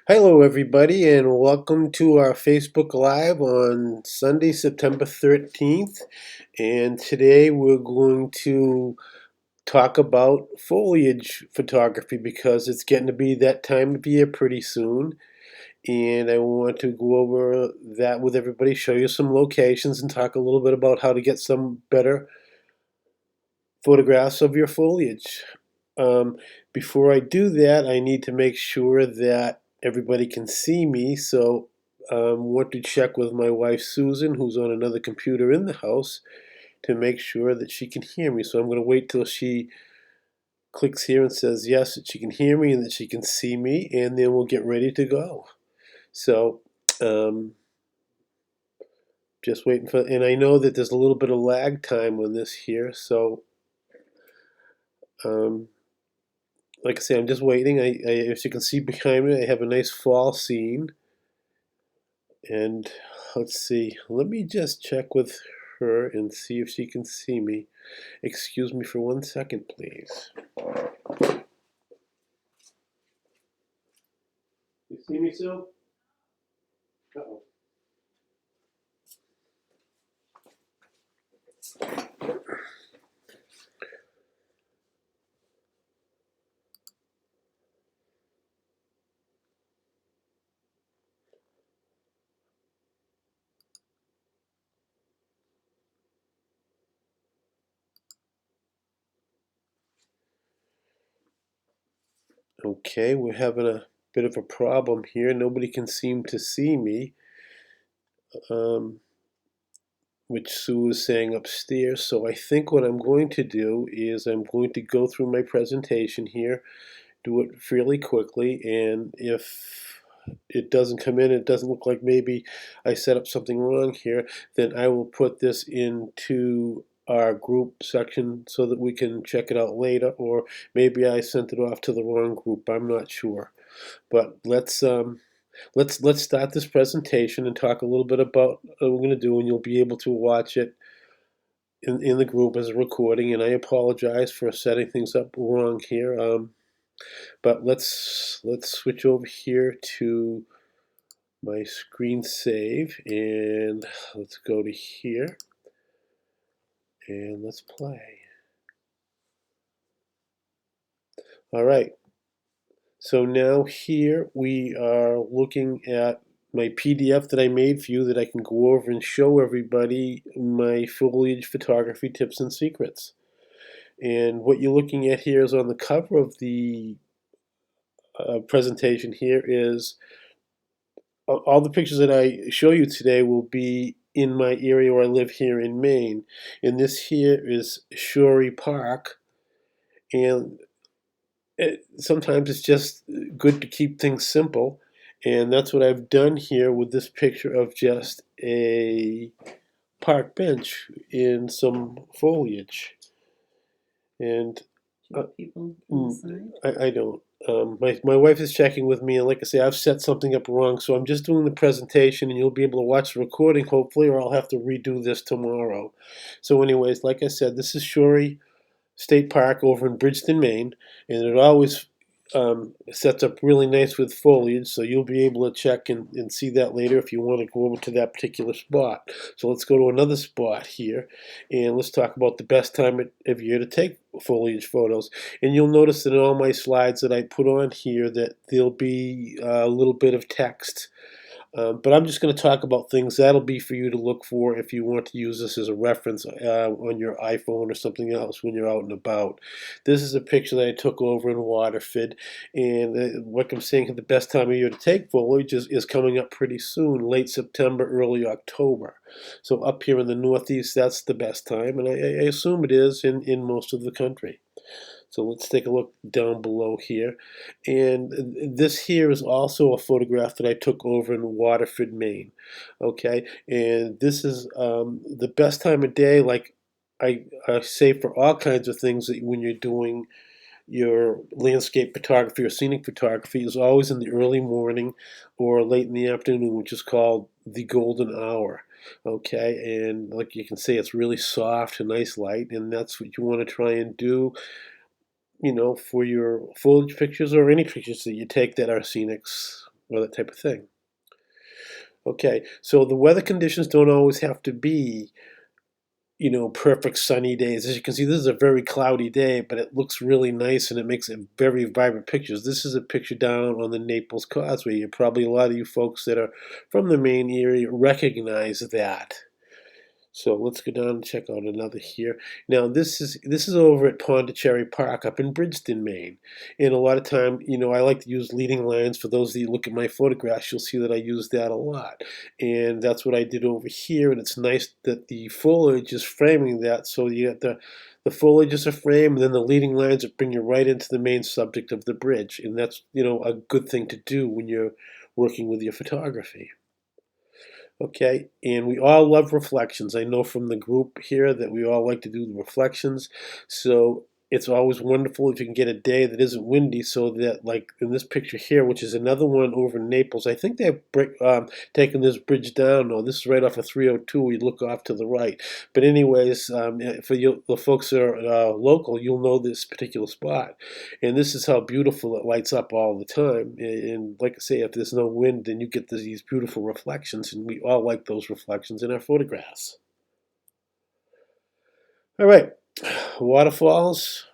Hello, everybody, and welcome to our Facebook Live on Sunday, September 13th. And today we're going to talk about foliage photography because it's getting to be that time of year pretty soon. And I want to go over that with everybody, show you some locations, and talk a little bit about how to get some better photographs of your foliage. Um, Before I do that, I need to make sure that everybody can see me. So want to check with my wife Susan, who's on another computer in the house, to make sure that she can hear me. So I'm going to wait till she clicks here and says yes, that she can hear me and that she can see me, and then we'll get ready to go. So um, just waiting for, and I know that there's a little bit of lag time on this here, so um, like I say, I'm just waiting. As you can see behind me, I have a nice fall scene. And let's see, let me just check with her and see if she can see me. Excuse me for 1 second, please. You see me, Sue? Uh-oh. Okay, we're having a bit of a problem here. Nobody can seem to see me, um, which Sue is saying upstairs. So I think what I'm going to do is I'm going to go through my presentation here, do it fairly quickly, and if it doesn't come in, it doesn't look like maybe I set up something wrong here, then I will put this into our group section so that we can check it out later, or maybe I sent it off to the wrong group. I'm not sure. But let's start this presentation and talk a little bit about what we're going to do, and you'll be able to watch it in the group as a recording. And I apologize for setting things up wrong here. But let's switch over here to my screen save, and let's go to here and let's play. All right, so now here we are looking at my PDF that I made for you that I can go over and show everybody my foliage photography tips and secrets. And what you're looking at here is on the cover of the presentation here is all the pictures that I show you today will be in my area where I live here in Maine. And this here is Shorey Park. And sometimes it's just good to keep things simple. And that's what I've done here with this picture of just a park bench in some foliage. And people inside? I don't. My wife is checking with me, and like I say, I've set something up wrong, so I'm just doing the presentation, and you'll be able to watch the recording, hopefully, or I'll have to redo this tomorrow. So anyways, like I said, this is Shorey State Park over in Bridgeton, Maine, and it always sets up really nice with foliage, so you'll be able to check and see that later if you want to go over to that particular spot. So let's go to another spot here, and let's talk about the best time of year to take foliage photos. And you'll notice that in all my slides that I put on here that there'll be a little bit of text. But I'm just going to talk about things that'll be for you to look for if you want to use this as a reference on your iPhone or something else when you're out and about. This is a picture that I took over in Waterford, and what I'm saying, the best time of year to take foliage is coming up pretty soon, late September, early October. So up here in the Northeast, that's the best time, and I assume it is in most of the country. So let's take a look down below here. And this here is also a photograph that I took over in Waterford, Maine. Okay, and this is the best time of day, like I say for all kinds of things that when you're doing your landscape photography or scenic photography is always in the early morning or late in the afternoon, which is called the golden hour. Okay, and like you can see, it's really soft and nice light, and that's what you want to try and do, for your foliage pictures or any pictures that you take that are scenics. or that type of thing. Okay, so the weather conditions don't always have to be, perfect sunny days. As you can see, this is a very cloudy day, but it looks really nice and it makes it very vibrant pictures. This is a picture down on the Naples Causeway. A lot of you folks that are from the Maine area recognize that. So let's go down and check out another here. Now this is over at Pondicherry Park up in Bridgeton, Maine. And a lot of time, I like to use leading lines. For those of you who look at my photographs, you'll see that I use that a lot. And that's what I did over here. And it's nice that the foliage is framing that. So you got the foliage is a frame, and then the leading lines that bring you right into the main subject of the bridge. And that's, a good thing to do when you're working with your photography. Okay, and we all love reflections. I know from the group here that we all like to do the reflections. So it's always wonderful if you can get a day that isn't windy, so that, like in this picture here, which is another one over in Naples, I think they've taken this bridge down. No, this is right off of 302. We look off to the right. But anyways, for you, the folks that are local, you'll know this particular spot. And this is how beautiful it lights up all the time. And like I say, if there's no wind, then you get these beautiful reflections, and we all like those reflections in our photographs. All right, waterfalls.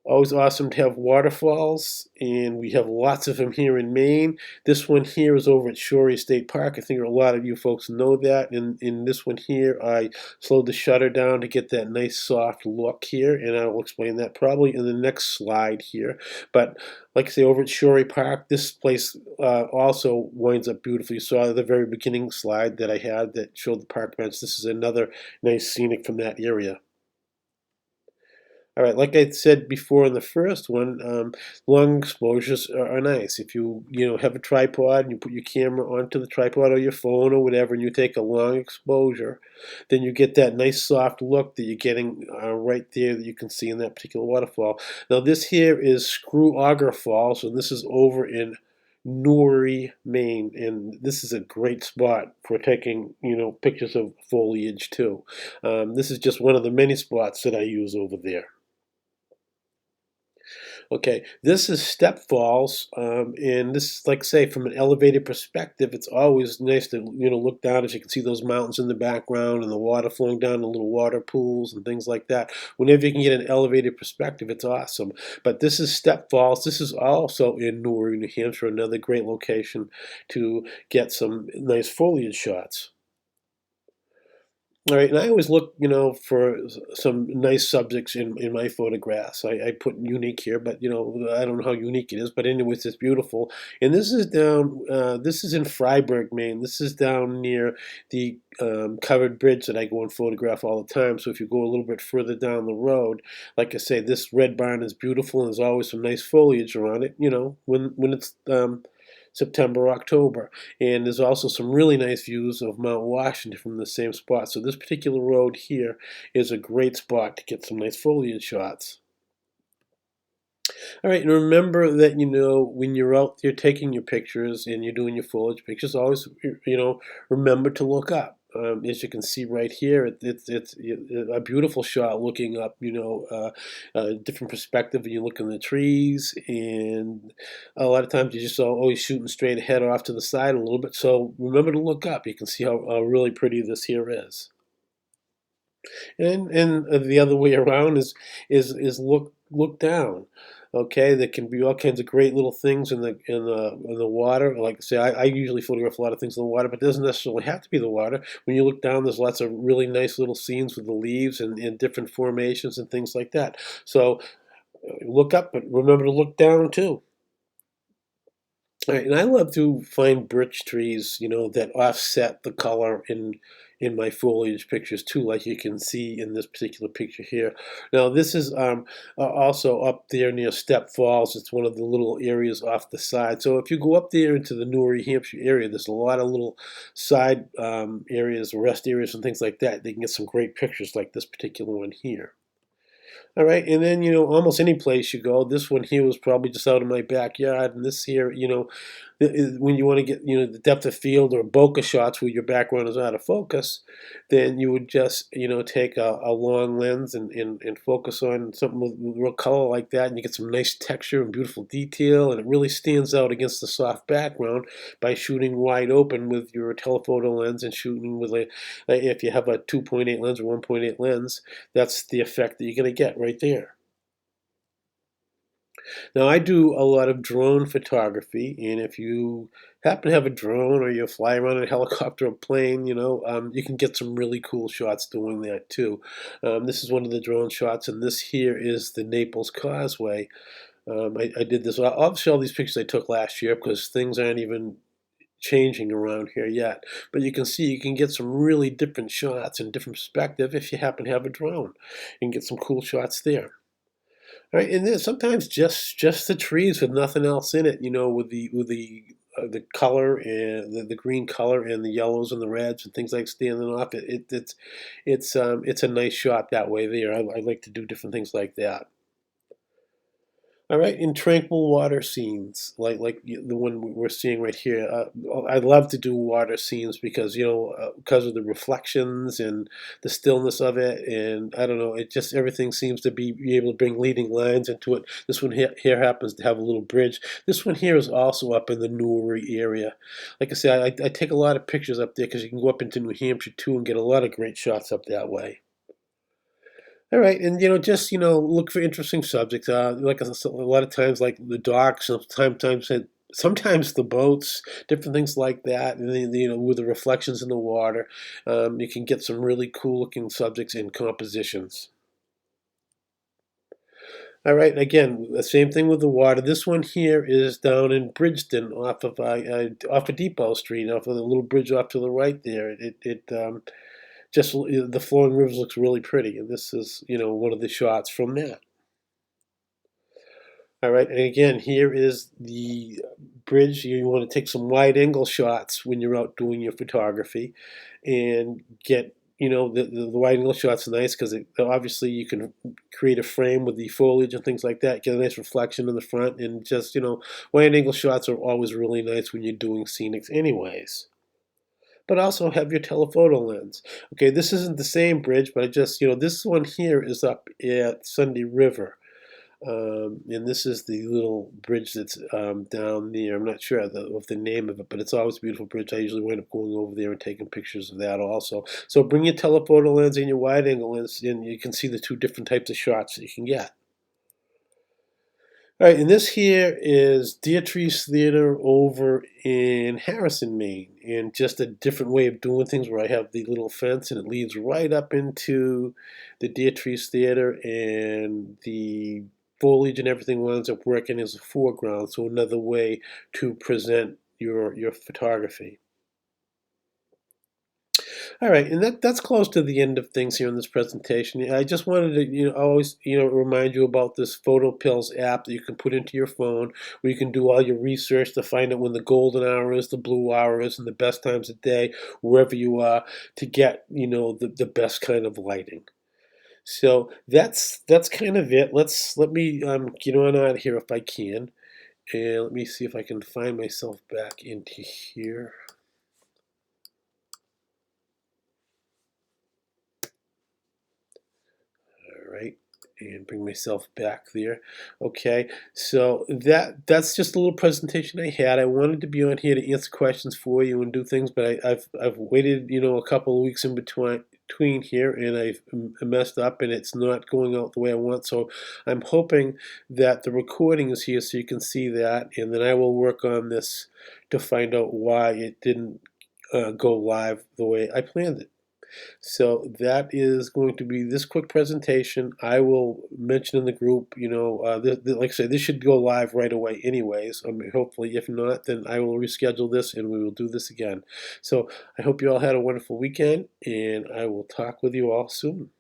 Always awesome to have waterfalls, and we have lots of them here in Maine. This one here is over at Shorey State Park. I think a lot of you folks know that. And in this one here, I slowed the shutter down to get that nice soft look here, and I will explain that probably in the next slide here. But like I say, over at Shorey Park, this place also winds up beautifully. You saw the very beginning slide that I had that showed the park bench. This is another nice scenic from that area. All right, like I said before in the first one, long exposures are nice. If you have a tripod and you put your camera onto the tripod or your phone or whatever, and you take a long exposure, then you get that nice soft look that you're getting right there that you can see in that particular waterfall. Now this here is Screw Auger Falls, and this is over in Newry, Maine, and this is a great spot for taking pictures of foliage too. This is just one of the many spots that I use over there. Okay, this is Step Falls, and this, like I say, from an elevated perspective, it's always nice to look down. As you can see those mountains in the background and the water flowing down, the little water pools and things like that. Whenever you can get an elevated perspective, it's awesome. But this is Step Falls. This is also in Newry, New Hampshire, another great location to get some nice foliage shots. All right, and I always look, for some nice subjects in my photographs. I put unique here, but I don't know how unique it is. But anyways, it's beautiful. And this is down. This is in Freiburg, Maine. This is down near the covered bridge that I go and photograph all the time. So if you go a little bit further down the road, like I say, this red barn is beautiful, and there's always some nice foliage around it. When it's September, October. And there's also some really nice views of Mount Washington from the same spot. So this particular road here is a great spot to get some nice foliage shots. All right, and remember that, when you're out there taking your pictures and you're doing your foliage pictures, always, remember to look up. As you can see right here, it's a beautiful shot looking up, a different perspective when you look in the trees. And a lot of times you're just always shooting straight ahead or off to the side a little bit. So remember to look up. You can see how really pretty this here is. And the other way around is look down. Okay, there can be all kinds of great little things in the water. Like I say, I usually photograph a lot of things in the water, but it doesn't necessarily have to be the water. When you look down, there's lots of really nice little scenes with the leaves and different formations and things like that. So look up, but remember to look down too. All right, and I love to find birch trees, that offset the color in my foliage pictures too, like you can see in this particular picture here. Now this is also up there near Step Falls. It's one of the little areas off the side. So if you go up there into the Newry, Hampshire area, there's a lot of little side areas, rest areas, and things like that. They can get some great pictures like this particular one here. All right, and then almost any place you go. This one here was probably just out of my backyard, and this here, when you want to get the depth of field or bokeh shots where your background is out of focus, then you would just take a long lens and focus on something with real color like that, and you get some nice texture and beautiful detail, and it really stands out against the soft background by shooting wide open with your telephoto lens and shooting with if you have a 2.8 lens or 1.8 lens, that's the effect that you're going to get right there. Now, I do a lot of drone photography, and if you happen to have a drone or you fly around in a helicopter or plane, you can get some really cool shots doing that too. This is one of the drone shots, and this here is the Naples Causeway. I did this. Obviously, all these pictures I took last year because things aren't even changing around here yet. But you can see you can get some really different shots and different perspective if you happen to have a drone. You can get some cool shots there. All right, and then sometimes just the trees with nothing else in it, with the color and the green color and the yellows and the reds and things like standing off it. It's a nice shot that way there. I like to do different things like that. All right, in tranquil water scenes, like the one we're seeing right here, I love to do water scenes because because of the reflections and the stillness of it, and I don't know, it just everything seems to be able to bring leading lines into it. This one here happens to have a little bridge. This one here is also up in the Newry area. Like I said, I take a lot of pictures up there because you can go up into New Hampshire too and get a lot of great shots up that way. All right, and just look for interesting subjects. Like a lot of times, like the docks, sometimes the boats, different things like that, and then, with the reflections in the water, you can get some really cool looking subjects and compositions. All right, again, the same thing with the water. This one here is down in Bridgeton, off of Depot Street, off of the little bridge off to the right there. Just the flowing rivers looks really pretty, and this is one of the shots from that. All right, and again, here is the bridge. You want to take some wide angle shots when you're out doing your photography, and get the wide angle shots are nice because obviously you can create a frame with the foliage and things like that. Get a nice reflection in the front, and just wide angle shots are always really nice when you're doing scenics, anyways. But also have your telephoto lens. Okay, this isn't the same bridge, but I just, this one here is up at Sunday River. And this is the little bridge that's down there. I'm not sure of the name of it, but it's always a beautiful bridge. I usually wind up going over there and taking pictures of that also. So bring your telephoto lens and your wide angle lens, and you can see the two different types of shots that you can get. All right, and this here is Deer Trees Theater over in Harrison, Maine, and just a different way of doing things where I have the little fence and it leads right up into the Deer Trees Theater, and the foliage and everything winds up working as a foreground, so another way to present your photography. All right, and that's close to the end of things here in this presentation. I just wanted to, always, remind you about this Photo Pills app that you can put into your phone, where you can do all your research to find out when the golden hour is, the blue hour is, and the best times of day, wherever you are, to get, the best kind of lighting. So that's kind of it. Let me get on out of here if I can, and let me see if I can find myself back into here. Right, and bring myself back there. Okay, so that's just a little presentation I had. I wanted to be on here to answer questions for you and do things, but I've waited a couple of weeks in between here, and I've messed up, and it's not going out the way I want. So I'm hoping that the recording is here so you can see that, and then I will work on this to find out why it didn't go live the way I planned it. So that is going to be this quick presentation. I will mention in the group, like I said, this should go live right away anyways. Hopefully, if not, then I will reschedule this and we will do this again. So I hope you all had a wonderful weekend, and I will talk with you all soon.